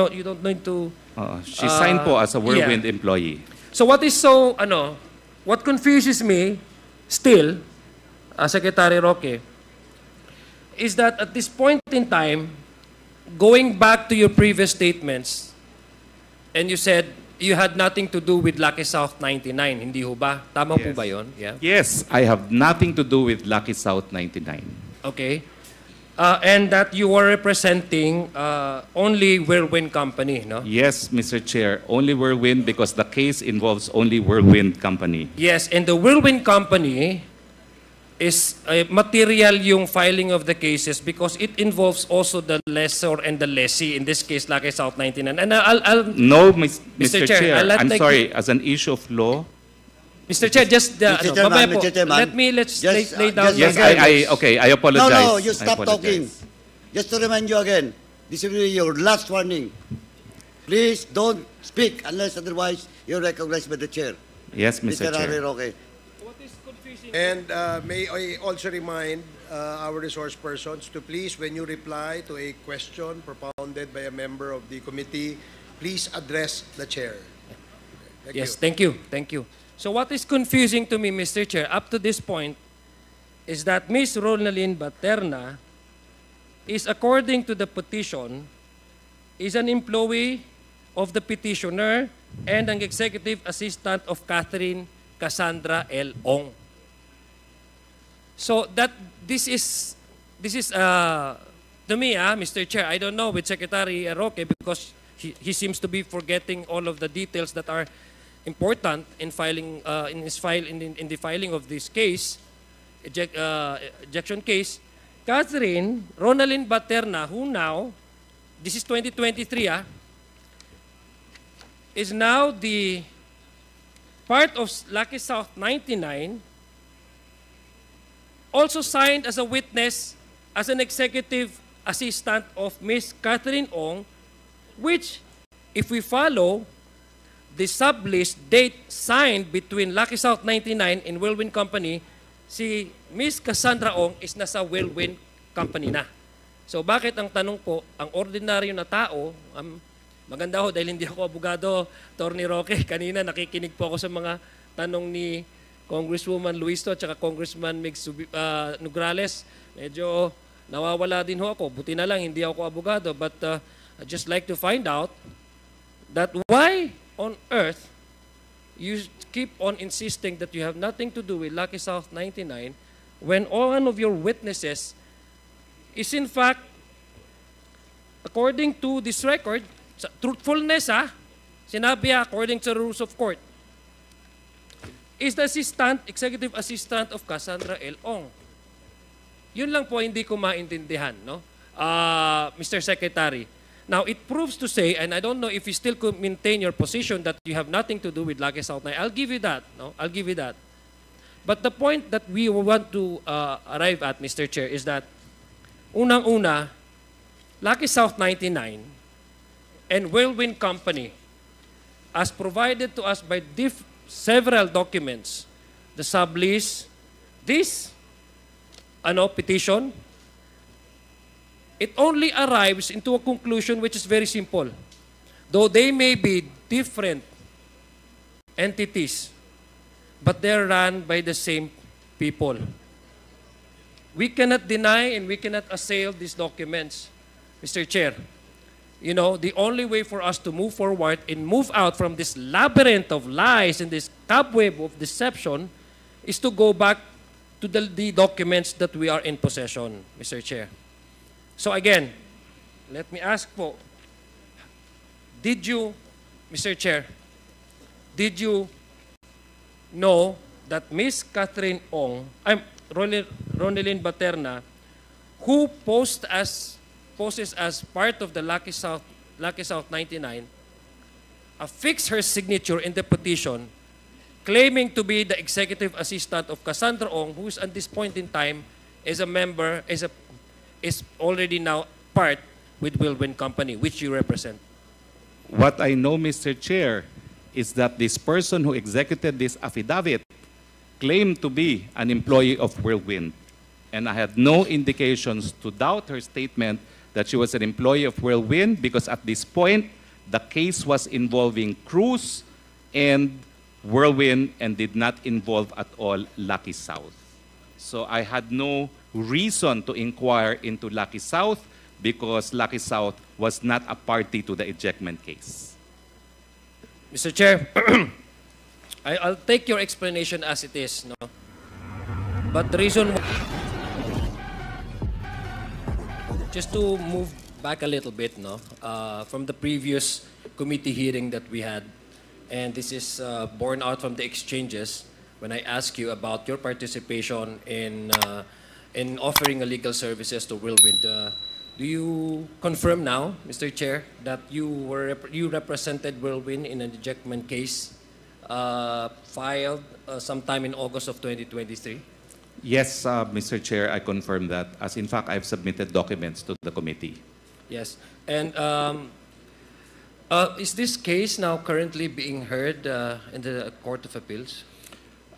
you don't need to. She signed po as a Whirlwind employee. So what is what confuses me still, Secretary Roque, is that at this point in time, going back to your previous statements, and you said you had nothing to do with Lucky South 99, hindi ho ba? Tama po ba yun? Yeah. Yes, I have nothing to do with Lucky South 99. Okay. And that you were representing only Whirlwind Company, no? Yes, Mr. Chair, only Whirlwind because the case involves only Whirlwind Company. Yes, and the Whirlwind Company is material yung filing of the cases because it involves also the lessor and the lessee, in this case, Lucky South 99. And No, Mr. Chair, I'm like sorry, as an issue of law. Mr. Chair, just Mr. Chairman, Mr. Chairman, let's just, lay down. Yes, I apologize. No, you I stop apologize. talking. Just to remind you again, this will be your last warning. Please don't speak unless otherwise you're recognized by the chair. Yes, Mr. Mr. Chair. Harry Roque. What is confusing? And may I also remind our resource persons to please, when you reply to a question propounded by a member of the committee, please address the chair. Thank you. Thank you. So what is confusing to me, Mr. Chair, up to this point, is that Ms. Ronaldin Baterna is, according to the petition, is an employee of the petitioner and an executive assistant of Catherine Cassandra L. Ong. So that this is to me, Mr. Chair, I don't know with Secretary Roque because he seems to be forgetting all of the details that are important in filing in the filing of this case, ejection case. Catherine Ronaldin Baterna, who now, this is 2023, is now the part of Lucky South 99, also signed as a witness as an executive assistant of Miss Catherine Ong, which, if we follow the sublist date signed between Lucky South 99 and Whirlwind Company, si Miss Cassandra Ong is nasa Whirlwind Company na. So bakit ang tanong po, ang ordinaryo na tao, maganda ho dahil hindi ako abogado, Attorney Roque, kanina nakikinig po ako sa mga tanong ni Congresswoman Luisto at saka Congressman Mig Nograles. Medyo nawawala din ho ako. Buti na lang, hindi ako abogado. But I'd just like to find out that why on earth you keep on insisting that you have nothing to do with Lucky South 99 when one of your witnesses is in fact, according to this record, truthfulness sinabi according to the rules of court, is the executive assistant of Cassandra L. Ong. Yun lang po hindi ko maintindihan, no? Mr. Secretary. Now, it proves to say, and I don't know if you still could maintain your position that you have nothing to do with Lucky South 99. I'll give you that, no? I'll give you that. But the point that we want to arrive at, Mr. Chair, is that unang-una, Lucky South 99 and Whirlwind Company, as provided to us by several documents, the sublease, this petition, it only arrives into a conclusion which is very simple. Though they may be different entities, but they're run by the same people. We cannot deny and we cannot assail these documents, Mr. Chair. You know, the only way for us to move forward and move out from this labyrinth of lies and this cobweb of deception is to go back to the documents that we are in possession, Mr. Chair. So again, let me ask po, did you, Mr. Chair, did you know that Miss Catherine Ong, Ronaldin Baterna, who poses as part of the Lucky South 99, affixed her signature in the petition, claiming to be the executive assistant of Cassandra Ong, who is at this point in time is a member, is already now part with Whirlwind Company, which you represent? What I know, Mr. Chair, is that this person who executed this affidavit claimed to be an employee of Whirlwind. And I had no indications to doubt her statement that she was an employee of Whirlwind because at this point, the case was involving Cruz and Whirlwind and did not involve at all Lucky South. So I had no reason to inquire into Lucky South because Lucky South was not a party to the ejectment case. Mr. Chair, I'll take your explanation as it is, no? But the reason just to move back a little bit, no, from the previous committee hearing that we had, and this is born out from the exchanges when I asked you about your participation in offering legal services to Whirlwind. Do you confirm now, Mr. Chair, that you represented Whirlwind in an ejectment case filed sometime in August of 2023? Yes, Mr. Chair, I confirm that. As in fact, I've submitted documents to the committee. Yes. And is this case now currently being heard in the Court of Appeals?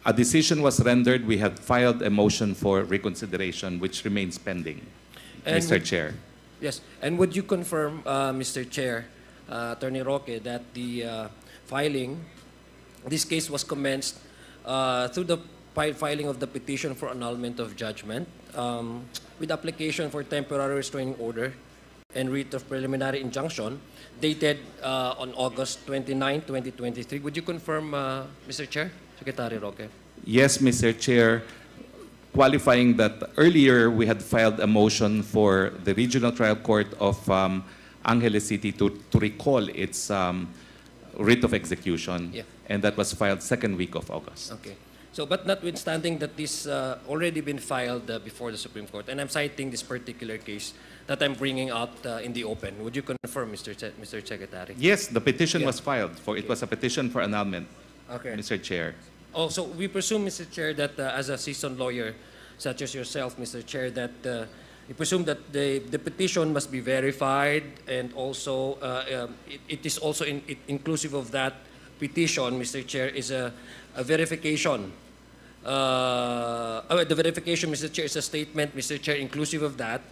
A decision was rendered. We had filed a motion for reconsideration, which remains pending, And Mr. Chair. Yes. And would you confirm, Mr. Chair, Attorney Roque, that the this case was commenced through the filing of the petition for annulment of judgment with application for temporary restraining order and writ of preliminary injunction dated on August 29, 2023. Would you confirm, Mr. Chair, Secretary Roque? Yes, Mr. Chair. Qualifying that earlier we had filed a motion for the Regional Trial Court of Angeles City to recall its writ of execution, Yeah. and that was filed second week of August. Okay. So, but notwithstanding that this already been filed before the Supreme Court, and I'm citing this particular case that I'm bringing out in the open, would you confirm, Mr. Secretary? Yes, the petition Yeah. was filed. It was a petition for annulment, Okay. Mr. Chair. Also, we presume, Mr. Chair, that as a seasoned lawyer, such as yourself, Mr. Chair, that you presume that the petition must be verified, and also it is also inclusive of that petition, Mr. Chair, is a verification. The verification, Mr. Chair, is a statement, Mr. Chair, inclusive of that,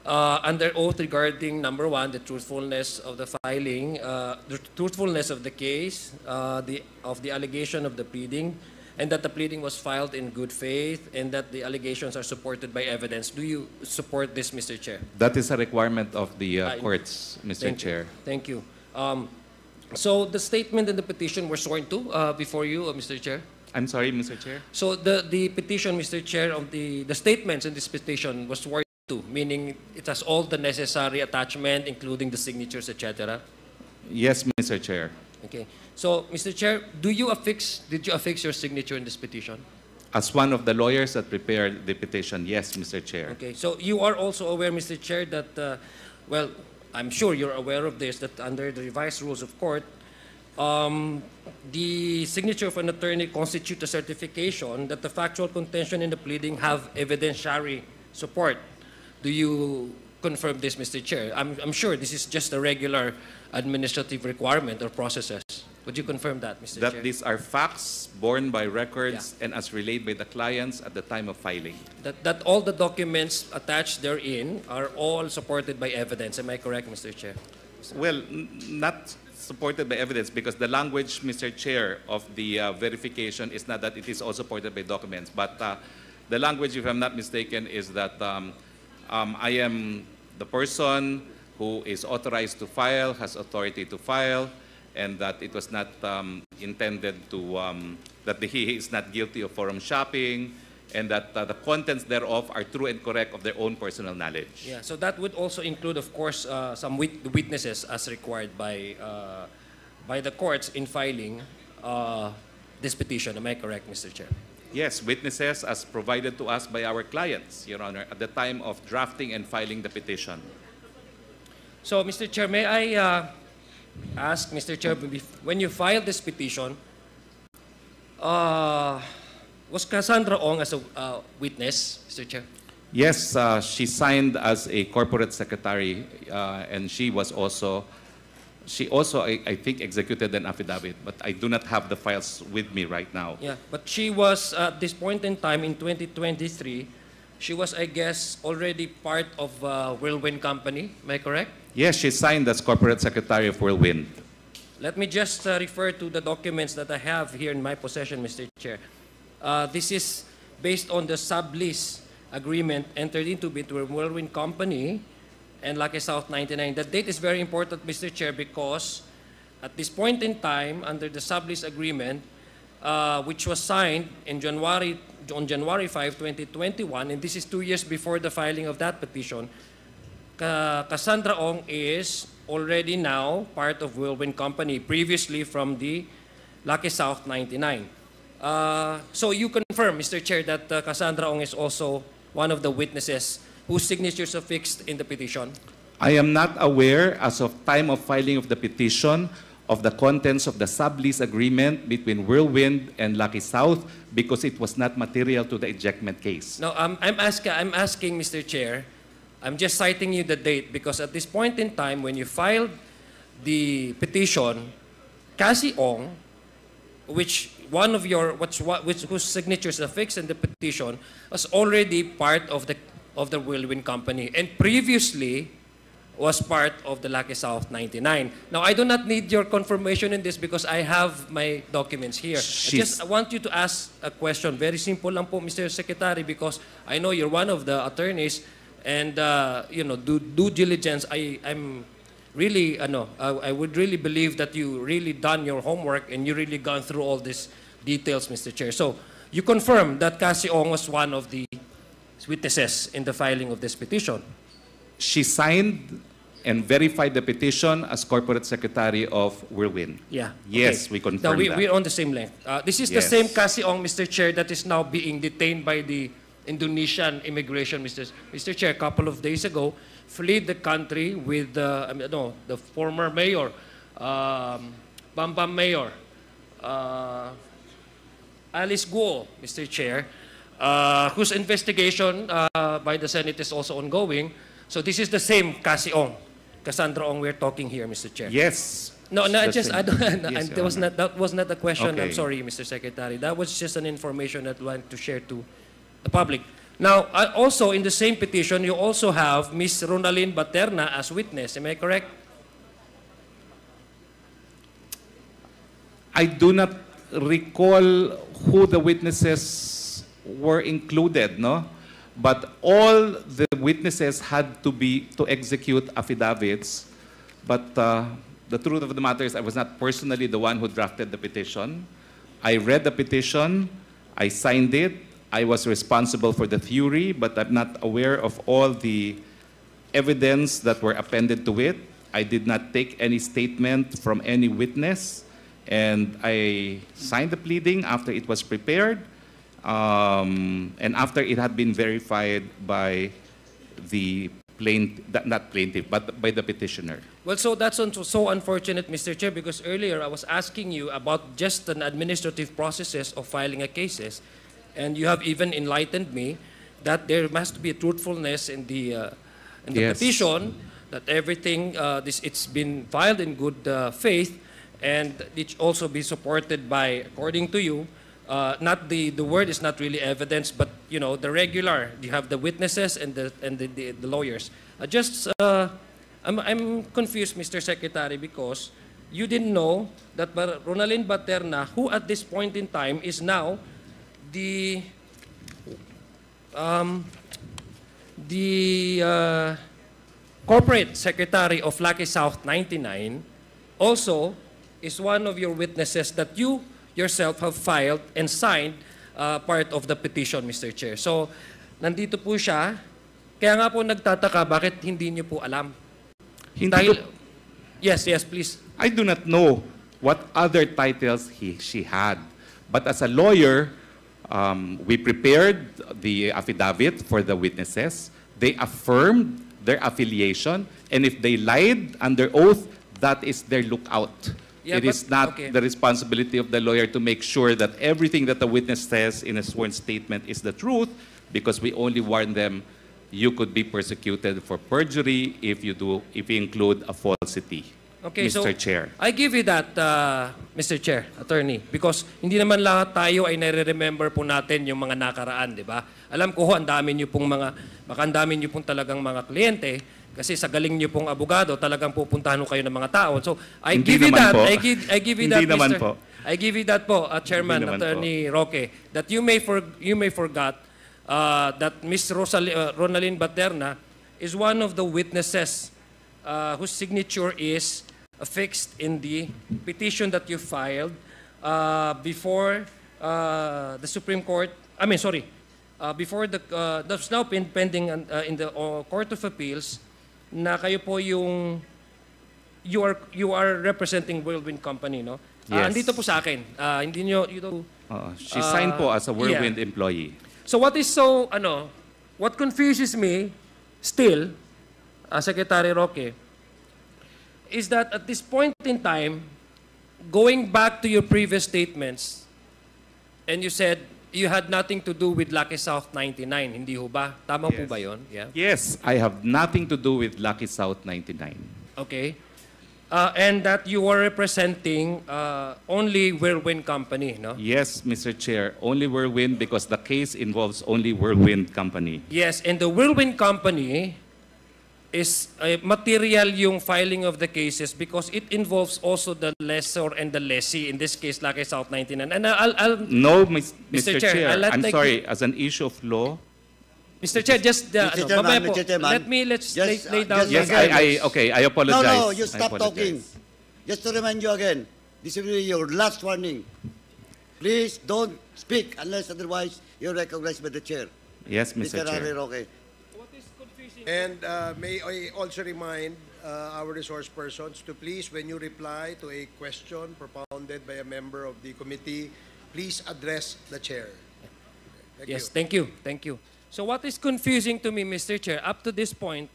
under oath regarding, number one, the truthfulness of the filing, the truthfulness of the case, of the allegation of the pleading, and that the pleading was filed in good faith, and that the allegations are supported by evidence. Do you support this, Mr. Chair? That is a requirement of the courts, Mr. Thank you. Chair. Thank you. So the statement and the petition were sworn to before you, Mr. Chair? I'm sorry, Mr. Chair. So the petition, Mr. Chair, of the statements in this petition was sworn to, meaning it has all the necessary attachment, including the signatures, etc. Yes, Mr. Chair. Okay. So, Mr. Chair, did you affix your signature in this petition? As one of the lawyers that prepared the petition, yes, Mr. Chair. Okay. So you are also aware, Mr. Chair, that well, I'm sure you're aware of this, that under the revised rules of court, the signature of an attorney constitutes a certification that the factual contention in the pleading have evidentiary support. Do you confirm this, Mr. Chair? I'm sure this is just a regular administrative requirement or processes. Would you confirm that, Mr. Chair? That these are facts borne by records and as relayed by the clients at the time of filing. That all the documents attached therein are all supported by evidence. Am I correct, Mr. Chair? Well, not supported by evidence because the language, Mr. Chair, of the verification is not that it is all supported by documents, but the language, if I'm not mistaken, is that I am the person who is authorized to file, has authority to file, and that it was not intended to, that he is not guilty of forum shopping, and that the contents thereof are true and correct of their own personal knowledge. Yeah, so that would also include, of course, some witnesses as required by the courts in filing this petition. Am I correct, Mr. Chair? Yes, witnesses as provided to us by our clients, Your Honor, at the time of drafting and filing the petition. So, Mr. Chair, may I ask, Mr. Chair, when you filed this petition, was Cassandra Ong as a witness, Mr. Chair? Yes, she signed as a corporate secretary, and she also, I think, executed an affidavit, but I do not have the files with me right now. Yeah, but she was, at this point in time in 2023, she was, I guess, already part of Whirlwind Company. Am I correct? Yes, she signed as corporate secretary of Whirlwind. Let me just refer to the documents that I have here in my possession, Mr. Chair. This is based on the sublease agreement entered into between Whirlwind Company and Lucky South 99. The date is very important, Mr. Chair, because at this point in time, under the sublease agreement, which was signed on January 5, 2021, and this is 2 years before the filing of that petition, Cassandra Ong is already now part of Whirlwind Company, previously from the Lucky South 99. So you confirm, Mr. Chair, that Cassandra Ong is also one of the witnesses whose signatures are fixed in the petition? I am not aware, as of time of filing of the petition, of the contents of the sublease agreement between Whirlwind and Lucky South because it was not material to the ejectment case. No, I'm asking, Mr. Chair, I'm just citing you the date because at this point in time, when you filed the petition, Cassie Ong, which one of your whose signatures are fixed in the petition, was already part of the Whirlwind Company and previously was part of the Lucky South 99. Now, I do not need your confirmation in this because I have my documents here. I want you to ask a question. Very simple lang po, Mr. Secretary, because I know you're one of the attorneys and, due diligence, I'm really, I would really believe that you really done your homework and you really gone through all these details, Mr. Chair. So, you confirm that Cassie Ong was one of the witnesses in the filing of this petition? She signed and verified the petition as corporate secretary of Whirlwind. Yeah. Yes, okay. we confirm that. We're on the same length. This is the same Cassie Ong, Mr. Chair, that is now being detained by the Indonesian immigration, Mr. Chair. A couple of days ago, fled the country with the former mayor, Bambam Mayor, Alice Guo, Mr. Chair, whose investigation by the Senate is also ongoing. So this is the same Cassie Ong, Cassandra Ong we're talking here, Mr. Chair. Yes. No, that was not a question. Okay. I'm sorry, Mr. Secretary. That was just an information that I want to share to the public. Now, also in the same petition, you also have Ms. Ronaldine Baterna as witness. Am I correct? I do not recall who the witnesses were included, no? But all the witnesses had to execute affidavits. But the truth of the matter is I was not personally the one who drafted the petition. I read the petition, I signed it, I was responsible for the theory, but I'm not aware of all the evidence that were appended to it. I did not take any statement from any witness, and I signed the pleading after it was prepared, and after it had been verified by the not plaintiff, but by the petitioner. Well, so that's so unfortunate, Mr. Chair, because earlier I was asking you about just an administrative processes of filing a cases, and you have even enlightened me that there must be a truthfulness in the Yes. petition, that everything it's been filed in good faith, and it also be supported by, according to you, not the word is not really evidence, but the regular. You have the witnesses and the lawyers. I'm confused, Mr. Secretary, because you didn't know that Ronaldine Baterna, who at this point in time is now the corporate secretary of Lucky South 99, also is one of your witnesses that you yourself have filed and signed part of the petition, Mr. Chair. So, nandito po siya. Kaya nga po nagtataka, bakit hindi niyo po alam? Yes, please. I do not know what other titles she had. But as a lawyer, we prepared the affidavit for the witnesses. They affirmed their affiliation. And if they lied under oath, that is their lookout. Yeah, it is not the responsibility of the lawyer to make sure that everything that the witness says in a sworn statement is the truth, because we only warn them you could be persecuted for perjury if you include a falsity. Okay, so Mr. Chair. I give you that, Mr. Chair, Attorney, because hindi naman lahat tayo ay nare-remember po natin yung mga nakaraan, di ba? Alam ko ho, ang dami niyo pong baka ang dami niyo pong talagang mga kliyente, kasi sa galing niyo pong abogado, talagang pupuntahan ho kayo ng mga tao. So, I Hindi give you naman that, po. I give you that, Hindi naman Mr. po. I give you that po, Chairman, Hindi naman Attorney Roque, that you may forgot that Ms. Ronalyn Baterna is one of the witnesses whose signature is affixed in the petition that you filed before the Supreme Court. Before that's now pending in the Court of Appeals. Na kayo po yung you are representing Whirlwind Company, no? Yes. Andito po sa akin. Hindi nyo She signed po as a Whirlwind employee. So what what confuses me still, Secretary Roque, is that at this point in time, going back to your previous statements, and you said you had nothing to do with Lucky South 99, hindi ho ba? Tama po Yes. ba yun? Yeah. Yes, I have nothing to do with Lucky South 99. Okay. And that you were representing only Whirlwind Company, no? Yes, Mr. Chair, only Whirlwind because the case involves only Whirlwind Company. Yes, and the Whirlwind Company is material yung filing of the cases because it involves also the lessor and the lessee, in this case, Lucky South 99. And I'll No, Mr. Mr. Chair, Chair, I'll let I'm like- sorry, as an issue of law. Mr. Chair, just Mr. Chairman, mamaya po, Mr. Chairman, let's just, lay down. just- Yes, I apologize. No, you I stop apologize. talking. Just to remind you again, this will be your last warning. Please don't speak unless otherwise you're recognized by the chair. Yes, Mr. Harry Chair. Roque. And may I also remind our resource persons to please, when you reply to a question propounded by a member of the committee, please address the chair. Thank you. Thank you. Thank you. So what is confusing to me, Mr. Chair, up to this point,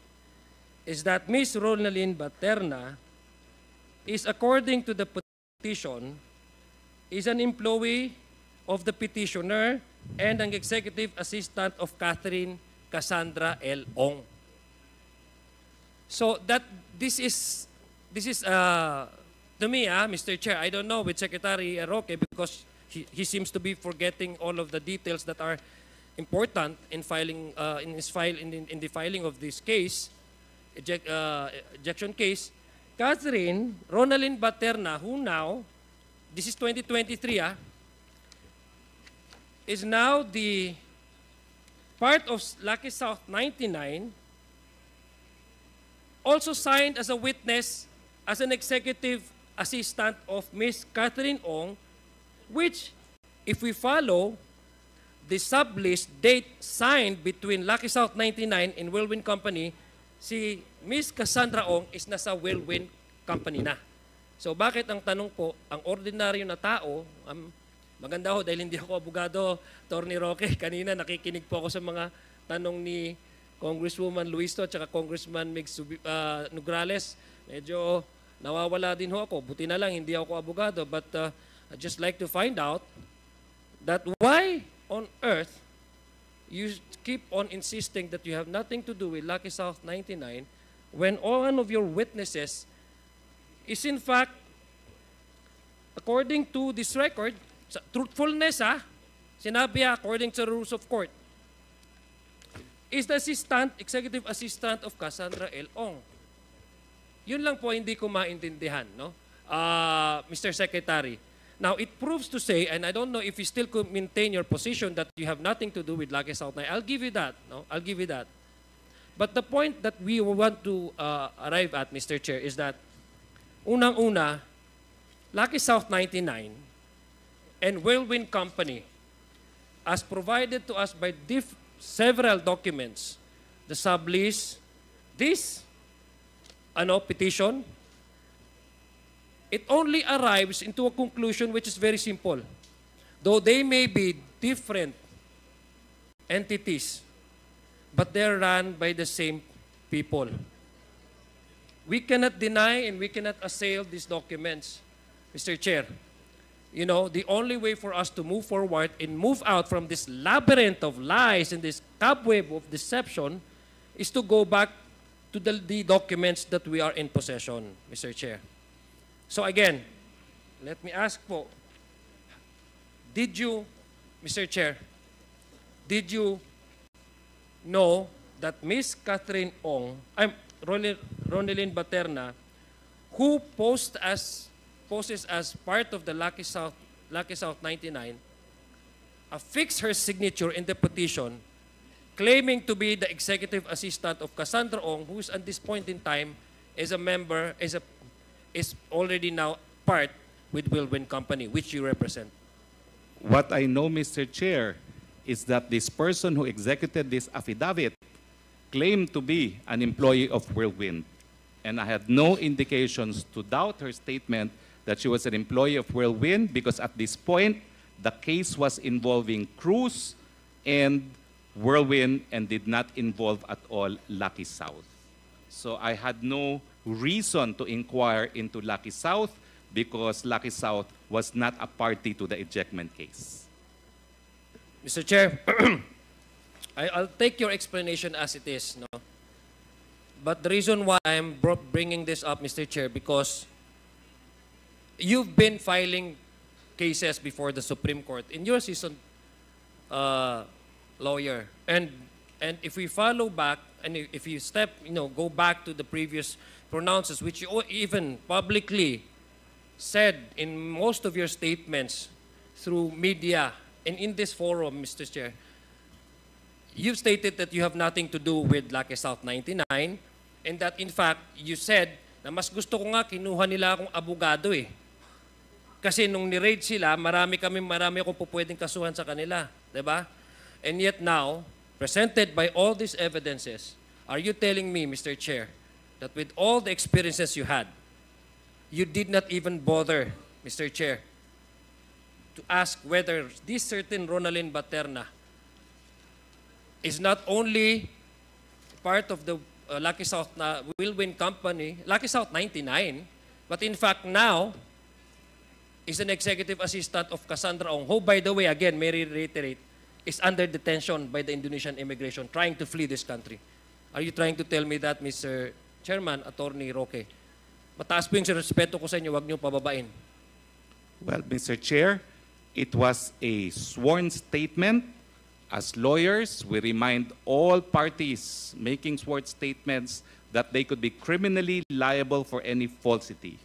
is that Ms. Ronalyn Baterna is, according to the petition, is an employee of the petitioner and an executive assistant of Catherine Cassandra L. Ong. So that this is to me, Mr. Chair, I don't know with Secretary Roque because he seems to be forgetting all of the details that are important in filing in the filing of this case, ejection case. Catherine Ronalyn Baterna, who now, this is 2023, is now the part of Lucky South 99, also signed as a witness as an executive assistant of Miss Catherine Ong, which, if we follow the sublist date signed between Lucky South 99 and Whirlwind Company, si Miss Cassandra Ong is nasa Whirlwind Company na. So bakit ang tanong po, ang ordinaryo na tao, maganda ho dahil hindi ako abogado, Attorney Roque, kanina nakikinig po ako sa mga tanong ni Congresswoman Luisto at saka Congressman Migs Nograles. Medyo nawawala din ho ako. Buti na lang, hindi ako abogado. But I'd just like to find out that why on earth you keep on insisting that you have nothing to do with Lucky South 99 when one of your witnesses is in fact, according to this record, truthfulness sinabi according to the rules of court, is the executive assistant of Cassandra L. Ong. Yun lang po hindi ko maintindihan, no? Mr. Secretary. Now, it proves to say, and I don't know if you still could maintain your position that you have nothing to do with Lucky South 9. I'll give you that, no? I'll give you that. But the point that we want to arrive at, Mr. Chair, is that unang-una, Lucky South 99 and Whirlwind Company, as provided to us by several documents, the sublease, this petition, it only arrives into a conclusion which is very simple. Though they may be different entities, but they're run by the same people. We cannot deny and we cannot assail these documents, Mr. Chair. You know, the only way for us to move forward and move out from this labyrinth of lies and this cobweb of deception is to go back to the documents that we are in possession, Mr. Chair. So again, let me ask po, did you, Mr. Chair, did you know that Miss Catherine Ong, Ronelyn Baterna, who poses as part of the Lucky South 99, affixed her signature in the petition, claiming to be the executive assistant of Cassandra Ong, who is at this point in time is a member, is already now part with Whirlwind Company, which you represent. What I know, Mr. Chair, is that this person who executed this affidavit claimed to be an employee of Whirlwind. And I had no indications to doubt her statement that she was an employee of Whirlwind, because at this point, the case was involving Cruz and Whirlwind and did not involve at all Lucky South. So I had no reason to inquire into Lucky South because Lucky South was not a party to the ejectment case. Mr. Chair, I'll take your explanation as it is, no? But the reason why I'm bringing this up, Mr. Chair, because you've been filing cases before the Supreme Court in your seasoned lawyer, and if we follow back and if you go back to the previous pronouncements, which you even publicly said in most of your statements through media and in this forum, Mr. Chair, you've stated that you have nothing to do with Lucky South 99, and that in fact you said na mas gusto ko nga kinuha nila akong abogado eh. Kasi nung ni-raid sila, marami akong pupwedeng kasuhan sa kanila. Diba? And yet now, presented by all these evidences, are you telling me, Mr. Chair, that with all the experiences you had, you did not even bother, Mr. Chair, to ask whether this certain Ronelyn Baterna is not only part of the Lucky South Whirlwind Company, Lucky South 99, but in fact now, is an executive assistant of Cassandra Ong, who, by the way, again, may reiterate, is under detention by the Indonesian immigration, trying to flee this country. Are you trying to tell me that, Mr. Chairman, Attorney Roque? Mataas po yung respeto ko sa inyo, wag niyo pababain. Well, Mr. Chair, it was a sworn statement. As lawyers, we remind all parties making sworn statements that they could be criminally liable for any falsity.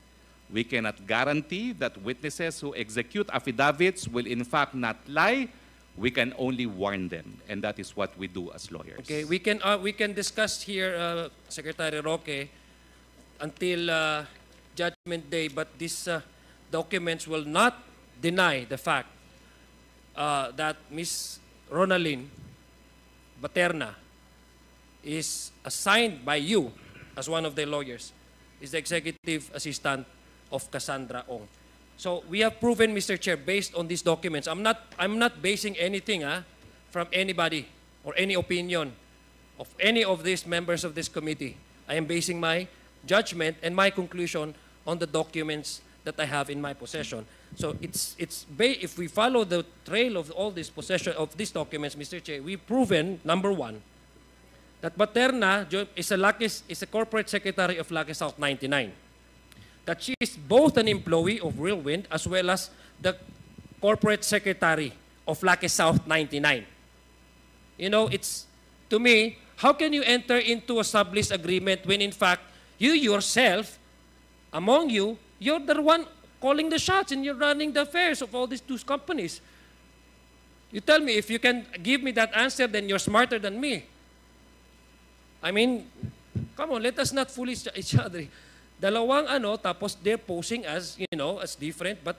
We cannot guarantee that witnesses who execute affidavits will in fact not lie. We can only warn them, and that is what we do as lawyers. Okay, we can discuss here, Secretary Roque, until Judgment Day, but these documents will not deny the fact that Ms. Ronelyn Baterna is assigned by you as one of the lawyers, is the executive assistant of Cassandra Ong. So we have proven, Mr. Chair, based on these documents. I'm not basing anything from anybody or any opinion of any of these members of this committee. I am basing my judgment and my conclusion on the documents that I have in my possession. So if we follow the trail of all this possession of these documents, Mr. Chair, we've proven, number one, that Baterna is a corporate secretary of Lucky South 99. That she is both an employee of Whirlwind as well as the corporate secretary of Lucky South 99. You know, it's, to me, how can you enter into a sublease agreement when in fact you yourself, among you, you're the one calling the shots and you're running the affairs of all these two companies? You tell me, if you can give me that answer, then you're smarter than me. I mean, come on, let us not fool each other. Dalawang tapos they're posing as, as different, but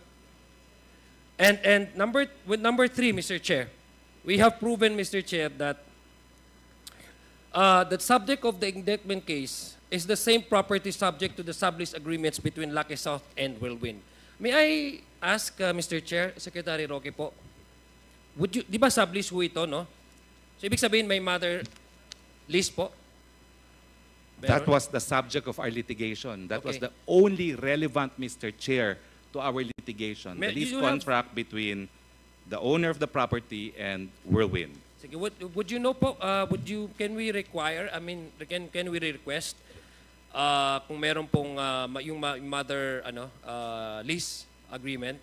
and number three, Mr. Chair, we have proven, Mr. Chair, that the subject of the indictment case is the same property subject to the sublease agreements between Lucky South and Whirlwind. May I ask, Mr. Chair, Secretary Roque po, di ba sublease ho ito, no? So ibig sabihin may mother lease po? That was the subject of our litigation. That was Okay. the only relevant, Mr. Chair, to our litigation. The May- lease you have- contract between the owner of the property and Whirlwind. Sige, would you know po, can we require, can we request kung meron pong yung mother lease agreement.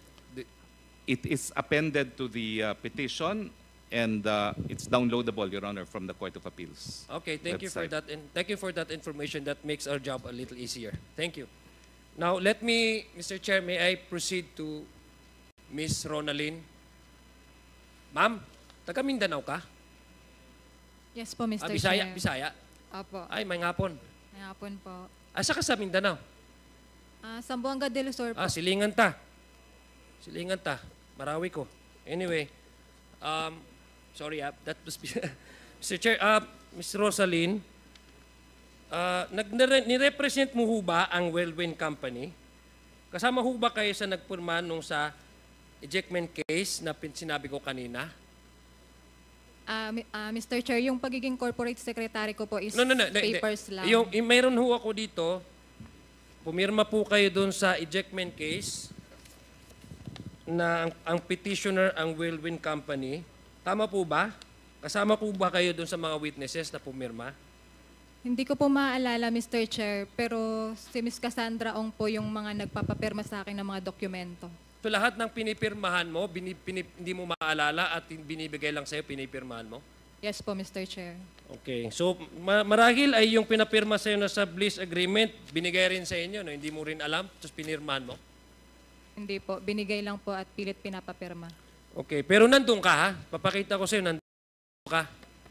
It is appended to the petition and it's downloadable, Your Honor, from the Court of Appeals. Okay, thank you for website. that, and thank you for that information. That makes our job a little easier. Thank you. Now, let me, Mr. Chair, may I proceed to Ms. Ronalyn? Ma'am, taga Mindanao ka? Yes po, Mr. Bisaya, Chair. Bisaya? Opo. Ay, may ngapon. Ngayapon po. Asa ka sa Mindanao? Sambuanga del Sur po. Silingan ta. Silingan ta. Marawi ko. Anyway, sorry, that was Mr. Chair, Ms. Rosalyn, nirepresent mo ho ba ang Whirlwind Company? Kasama ho ba kayo sa nagpurma nung sa ejectment case na sinabi ko kanina? Mr. Chair, yung pagiging corporate secretary ko po is No. papers lang. Mayroon ho ako dito, pumirma po kayo doon sa ejectment case na ang petitioner ang Whirlwind Company. Tama po ba? Kasama po ba kayo doon sa mga witnesses na pumirma? Hindi ko po maaalala, Mr. Chair, pero si Ms. Cassandra Ong po yung mga nagpapapirma sa akin ng mga dokumento. So lahat ng pinipirmahan mo, hindi mo maalala at binibigay lang sa'yo, pinipirmahan mo? Yes po, Mr. Chair. Okay. So marahil ay yung pinapirma sa'yo na sub-lease agreement, binigay rin sa inyo, no? Hindi mo rin alam, tapos pinirmahan mo? Hindi po, binigay lang po at pilit pinapapirma. Okay. Pero nandun ka, ha? Papakita ko sa'yo, nandun ka.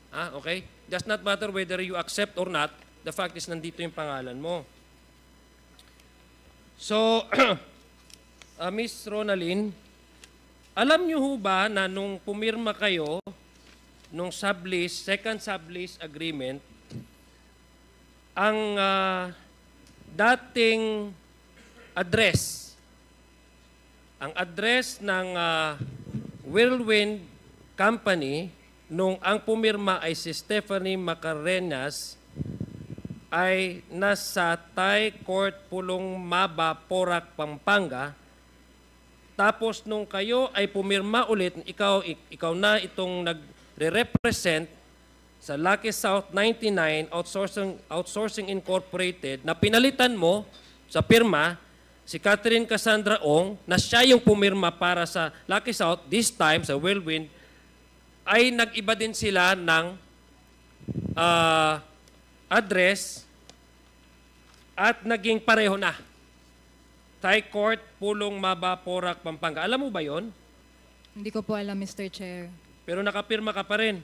Ha? Okay? Does not matter whether you accept or not, the fact is nandito yung pangalan mo. So, Miss Ronalyn, alam niyo ho ba na nung pumirma kayo nung sublease, second sublease agreement, ang dating address, ang address ng Whirlwind Company nung ang pumirma ay si Stephanie Macarenas ay nasa Thai Court, Pulong Maba, Porac, Pampanga. Tapos nung kayo ay pumirma ulit, ikaw na itong nagre-represent sa Lucky South 99 Outsourcing Incorporated na pinalitan mo sa pirma si Catherine Cassandra Ong na siya yung pumirma para sa Lucky South, this time sa Whirlwind, ay nag-iba din sila ng address at naging pareho na. Thai Court, Pulong Maba, Porac, Pampanga. Alam mo ba yon? Hindi ko po alam, Mr. Chair. Pero nakapirma ka pa rin.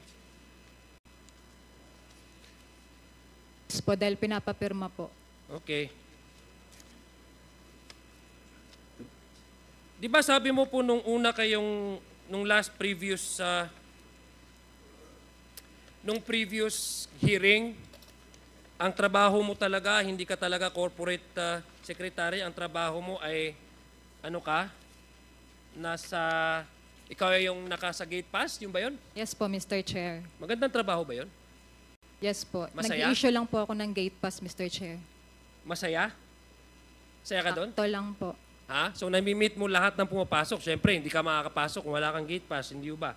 Yes po, dahil pinapapirma po. Okay. Di ba sabi mo po nung una kayong, nung last previous, nung previous hearing, ang trabaho mo talaga, hindi ka talaga corporate secretary, ang trabaho mo ay, ano ka, ikaw yung nasa gate pass, yung ba yun? Yes po, Mr. Chair. Magandang trabaho ba yun? Yes po. Masaya? Nag-i-issue lang po ako ng gate pass, Mr. Chair. Masaya? Saya ka doon? Sakto lang po. Ha? So nami-meet mo lahat ng pumapasok. Siyempre, hindi ka makakapasok kung wala kang gate pass, hindi ba?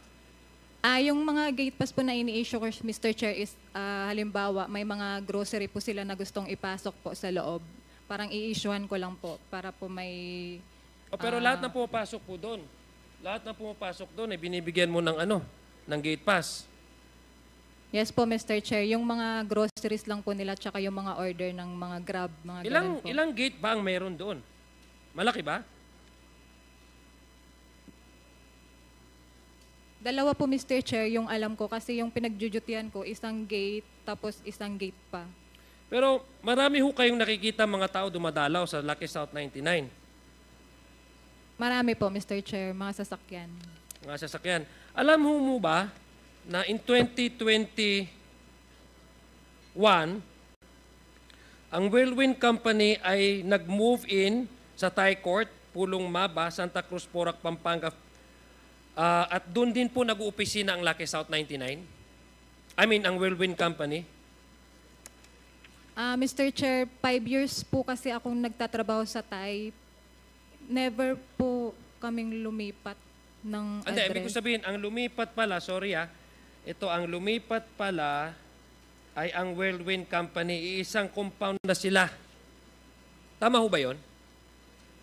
Yung mga gate pass po na ini-issue ko, Mr. Chair, is halimbawa, may mga grocery po sila na gustong ipasok po sa loob. Parang i-issuehan ko lang po para po may... Pero lahat ng pumapasok po doon, lahat ng pumapasok doon ay binibigyan mo ng ng gate pass. Yes po, Mr. Chair. Yung mga groceries lang po nila tsaka yung mga order ng mga Grab, mga ganun po. Ilang gate ba ang mayroon doon? Malaki ba? Dalawa po, Mr. Chair, yung alam ko kasi yung pinagdudutian ko, isang gate tapos isang gate pa. Pero marami ho kayong nakikita mga tao dumadalaw sa Lucky South 99. Marami po, Mr. Chair, mga sasakyan. Mga sasakyan. Alam mo ba na in 2021, ang Whirlwind Company ay nag-move in sa Thai Court, Pulong Maba, Santa Cruz, Porac, Pampanga, at doon din po nag-uopisina ang Lucky South 99? Ang Whirlwind Company? Mr. Chair, 5 years po kasi akong nagtatrabaho sa Thai. Never po kaming lumipat ng Hindi, ibig ko address. sabihin, ang lumipat pala, sorry ito, ang lumipat pala ay ang Whirlwind Company, iisang compound na sila Tama ho ba yun?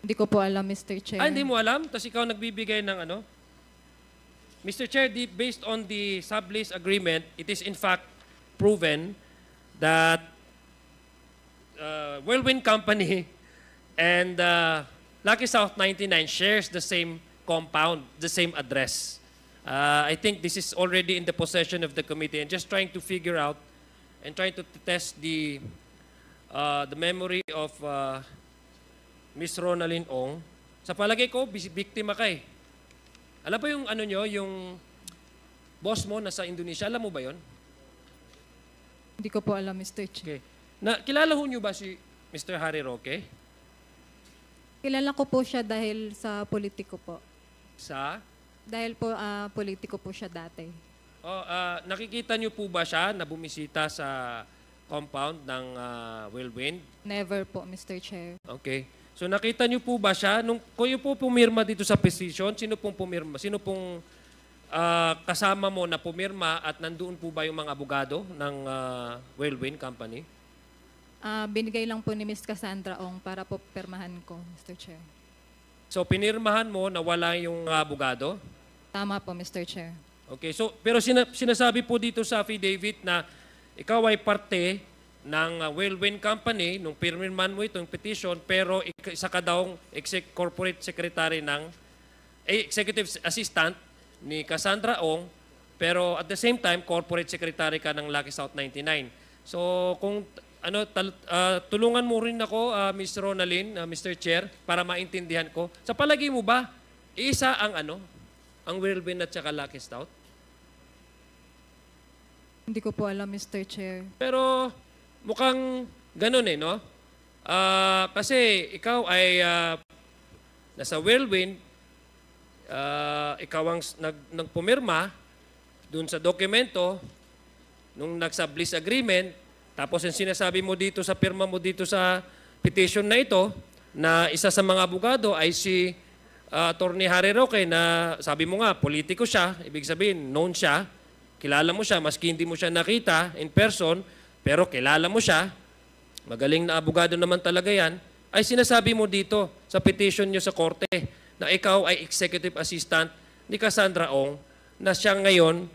Hindi ko po alam, Mr. Chair. Ah, hindi mo alam? Tapos ikaw nagbibigay ng ano? Mr. Chair, based on the sublease agreement, it is in fact proven that Whirlwind Company and Lucky South 99 shares the same compound, the same address. I think this is already in the possession of the committee and just trying to figure out and trying to test the memory of Miss Ronaldine Ong. Sa palagay ko, biktima ka eh. Alam ba yung ano nyo, yung boss mo nasa Indonesia, alam mo ba yon? Hindi ko po alam, Mr. Chair. Okay. Kilala ho nyo ba si Mr. Harry Roque? Kilala ko po siya dahil sa politiko po. Sa? Dahil po politiko po siya dati. Nakikita nyo po ba siya na bumisita sa compound ng Whirlwind? Never po, Mr. Chair. Okay. So nakita niyo po ba siya? Kung yung po pumirma dito sa petition, sino pong pumirma? Sino pong kasama mo na pumirma at nandoon po ba yung mga abogado ng Whirlwind Company? Binigay lang po ni Miss Cassandra Ong para po permahan ko, Mr. Chair. So pinirmahan mo na wala yung abogado? Tama po, Mr. Chair. Okay. So pero sinasabi po dito sa affidavit na ikaw ay parte ng Whirlwind Company nung pirmirman mo itong petition, pero isa ka daw corporate secretary ng executive assistant ni Cassandra Ong, pero at the same time corporate secretary ka ng Lucky South 99. So kung tulungan mo rin ako, Ms. Ronaldine, Mr. Chair, para maintindihan ko. Sa palagi mo ba, isa ang ang Whirlwind at saka Lucky South? Hindi ko po alam, Mr. Chair. Pero mukhang ganun eh, no? Kasi ikaw ay nasa Whirlwind, ikaw ang nagpumirma dun sa dokumento nung nag-sublease agreement, tapos yung sinasabi mo dito sa pirma mo dito sa petition na ito, na isa sa mga abogado ay si Attorney Harry Roque na sabi mo nga, politiko siya, ibig sabihin, known siya, kilala mo siya, maski hindi mo siya nakita in person, pero kilala mo siya, magaling na abogado naman talaga yan, ay sinasabi mo dito sa petition nyo sa korte na ikaw ay executive assistant ni Cassandra Ong na siya ngayon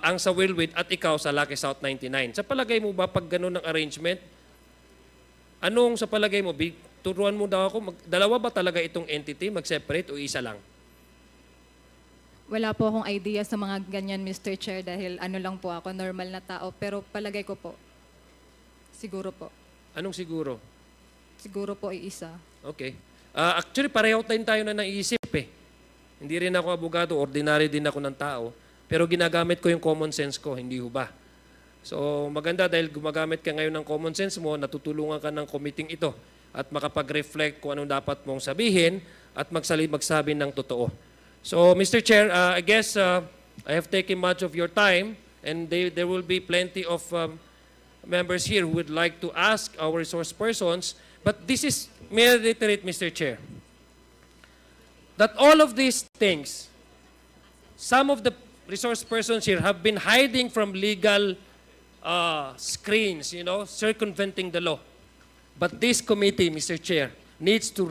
ang sa Whirlwind at ikaw sa Lucky South 99. Sa palagay mo ba pag ganun ang arrangement, anong sa palagay mo, turuan mo daw ako, dalawa ba talaga itong entity, mag-separate o isa lang? Wala po akong idea sa mga ganyan, Mr. Chair, dahil ano lang po ako, normal na tao. Pero palagay ko po, siguro po. Anong siguro? Siguro po ay isa. Okay. Actually, pareho tayo na naisip eh. Hindi rin ako abogado, ordinary din ako ng tao. Pero ginagamit ko yung common sense ko, hindi ho ba? So maganda dahil gumagamit ka ngayon ng common sense mo, natutulungan ka ng committee ito at makapag-reflect kung anong dapat mong sabihin at magsabi ng totoo. So Mr. Chair, I guess I have taken much of your time and there will be plenty of members here who would like to ask our resource persons. But this is, may I reiterate, Mr. Chair, that all of these things, some of the resource persons here have been hiding from legal screens, circumventing the law. But this committee, Mr. Chair, needs to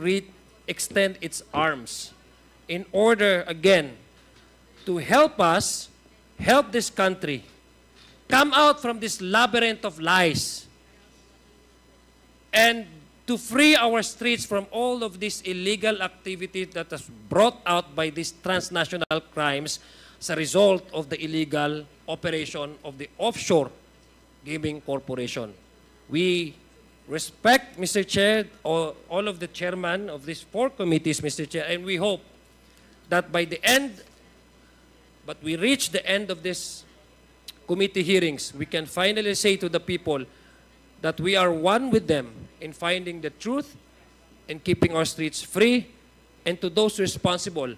extend its arms in order, again, to help us, help this country, come out from this labyrinth of lies, and to free our streets from all of this illegal activity that is brought out by these transnational crimes as a result of the illegal operation of the offshore gaming corporation. We respect, Mr. Chair, all of the chairman of these 4 committees, Mr. Chair, and we hope that by the end, but we reach the end of this committee hearings, we can finally say to the people that we are one with them in finding the truth and keeping our streets free, and to those responsible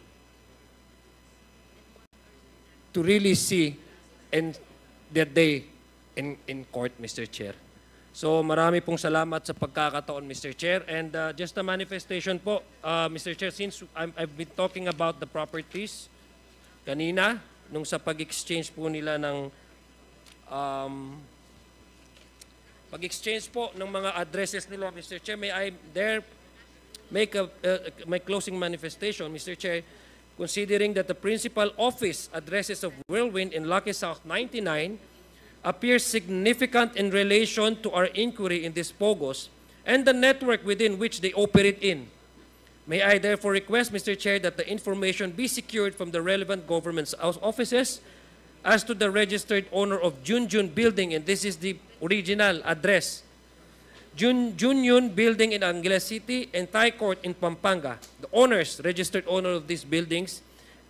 to really see their day in court, Mr. Chair. So marami pong salamat sa pagkakataon, Mr. Chair. And just a manifestation po, Mr. Chair, since I've been talking about the properties kanina, nung sa pag-exchange po nila ng pag-exchange po ng mga addresses nila, Mr. Chair, may I dare make my closing manifestation, Mr. Chair, considering that the principal office addresses of Whirlwind in Lucky South 99 appears significant in relation to our inquiry in these POGOs and the network within which they operate in. May I therefore request, Mr. Chair, that the information be secured from the relevant government offices as to the registered owner of Junjun Building, and this is the original address, Junyun Building in Angeles City and Thai Court in Pampanga, the owners, registered owner of these buildings,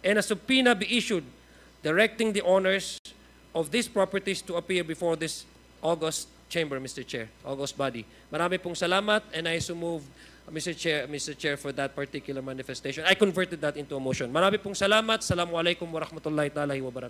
and a subpoena be issued directing the owners of these properties to appear before this August chamber, Mr. Chair, August body. Marami pong salamat, and I so move, Mr. Chair, for that particular manifestation. I converted that into a motion. Marami pong salamat. Assalamualaikum warahmatullahi ta'ala wa barakatuh.